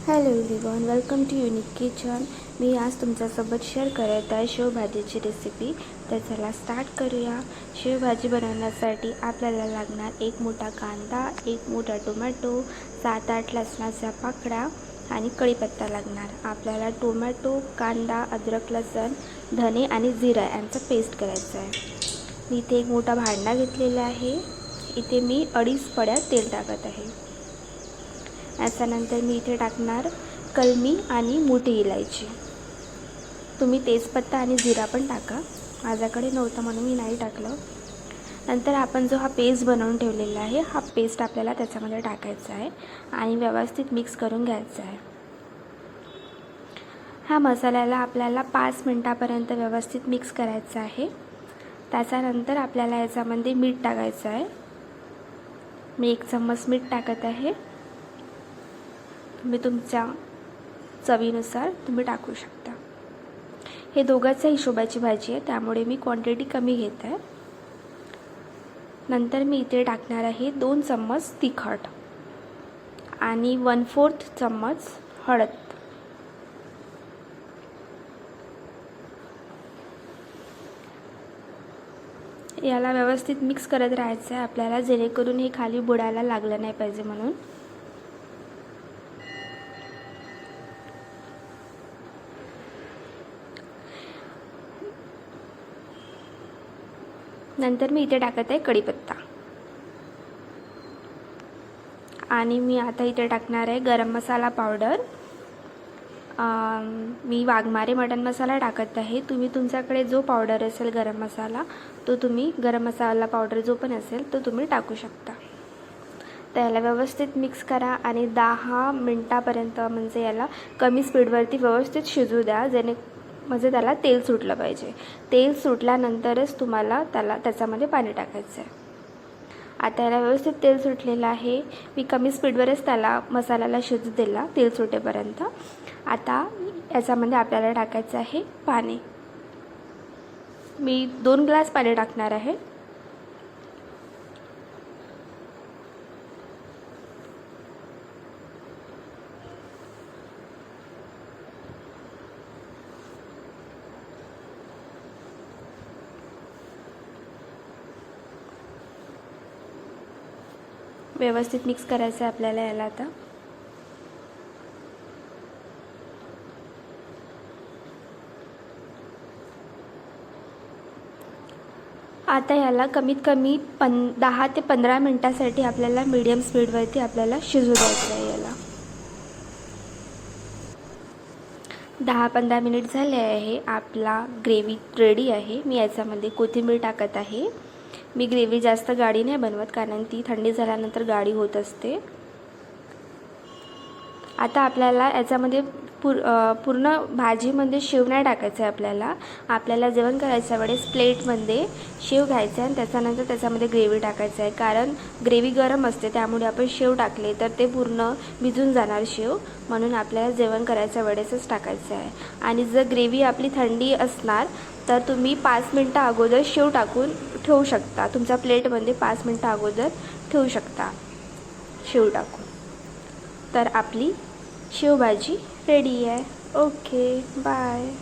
Hello everyone, welcome to unique kitchen. मी आज तुमच्यासोबत शेअर करत आहे शेवभाजीची रेसिपी. तर चला स्टार्ट करूया. शेवभाजी बनवण्यासाठी आपल्याला लागणार एक मोठा कांदा, एक मोठा टोमॅटो, 7-8 लसणाच्या पाकळ्या आणि कढीपत्ता लागणार. आपल्याला टोमॅटो, कांदा, अद्रक, लसूण, धने आणि जिरा यांचा पेस्ट करायचा आहे. मी इथे एक मोठा भांडा घेतलेला आहे. इथे मी 2.5 पड्या तेल टाकत आहे. याच्यानंतर मी इथे टाकणार कलमी आणि मोठी इलायची. तुम्ही तेजपत्ता आणि जिरा पण टाका. माझ्याकडे नव्हतं म्हणून मी नाही टाकलं. नंतर आपण जो हा पेस्ट बनवून ठेवलेला आहे, हा पेस्ट आपल्याला त्याच्यामध्ये टाकायचा आहे आणि व्यवस्थित मिक्स करून घ्यायचा आहे. हा मसाल्याला आपल्याला 5 मिनिटापर्यंत व्यवस्थित मिक्स करायचा आहे. त्याच्यानंतर आपल्याला याच्यामध्ये मीठ टाकायचं आहे. मी 1 चम्मच मीठ टाकत आहे. तुम्ही तुमच्या चवीनुसार तुम्ही टाकू शकता. हे दोघांच्या हिशोबाची भाजी आहे, त्यामुळे मी क्वांटिटी कमी घेत आहे. नंतर मी इथे टाकणार आहे 2 चम्मच तिखट आणि 1/4 चम्मच हळद. याला व्यवस्थित मिक्स करत राहायचं आहे आपल्याला, जेणेकरून हे खाली बुडायला लागलं नाही पाहिजे म्हणून. नंतर मी इथे टाकत आहे कढीपत्ता आणि मी आता इथे टाकणार आहे गरम मसाला पावडर. मी वाघमारे मटन मसाला टाकत आहे. तुम्ही तुमच्याकडे जो पावडर असेल गरम मसाला, तो तुम्ही गरम मसाला पावडर जो पण असेल तो तुम्ही टाकू शकता. तर याला व्यवस्थित मिक्स करा आणि 10 मिनिटापर्यंत म्हणजे याला कमी स्पीडवरती व्यवस्थित शिजू द्या, म्हणजे त्याला तेल सुटलं पाहिजे. तेल सुटल्यानंतरच तुम्हाला त्याच्यामध्ये पाणी टाकायचं आहे. आता याला व्यवस्थित तेल सुटलेलं आहे. मी कमी स्पीडवरच त्याला मसाल्याला शिजू दिला तेल सुटेपर्यंत. आता याच्यामध्ये आपल्याला टाकायचं आहे पाणी. मी 2 ग्लास पाणी टाकणार आहे. व्यवस्थित मिक्स करायचं आहे आपल्याला याला. आता याला कमीत कमी 10 ते 15 मिनिटासाठी आपल्याला मीडियम स्पीडवरती आपल्याला शिजू द्यायचं आहे. याला 10-15 मिनिट झाले आहे. आपला ग्रेव्ही रेडी आहे. मी याच्यामध्ये कोथिंबीर टाकत आहे. मी ग्रेव्ही जास्त गाढी नाही बनवत, कारण ती थंडी झाल्यानंतर गाढी होत असते. आता आपल्याला याच्यामध्ये पूर्ण भाजीमध्ये शेव नाही टाकायचं आहे. आपल्याला जेवण करायच्या वेळेस प्लेटमध्ये शेव घ्यायचं आहे आणि त्याच्यानंतर त्याच्यामध्ये ग्रेव्ही टाकायचं आहे. कारण ग्रेव्ही गरम असते, त्यामुळे आपण शेव टाकले तर ते पूर्ण भिजून जाणार शेव, म्हणून आपल्याला जेवण करायच्या वेळेसच टाकायचं आहे. आणि जर ग्रेव्ही आपली थंडी असणार तर तुम्ही 5 मिनिटं अगोदर शेव टाकून ठेवू शकता. तुमच्या प्लेटमध्ये 5 मिनिटं अगोदर ठेवू शकता शेव टाकून. तर आपली शेवभाजी रेडी आहे. Okay, bye.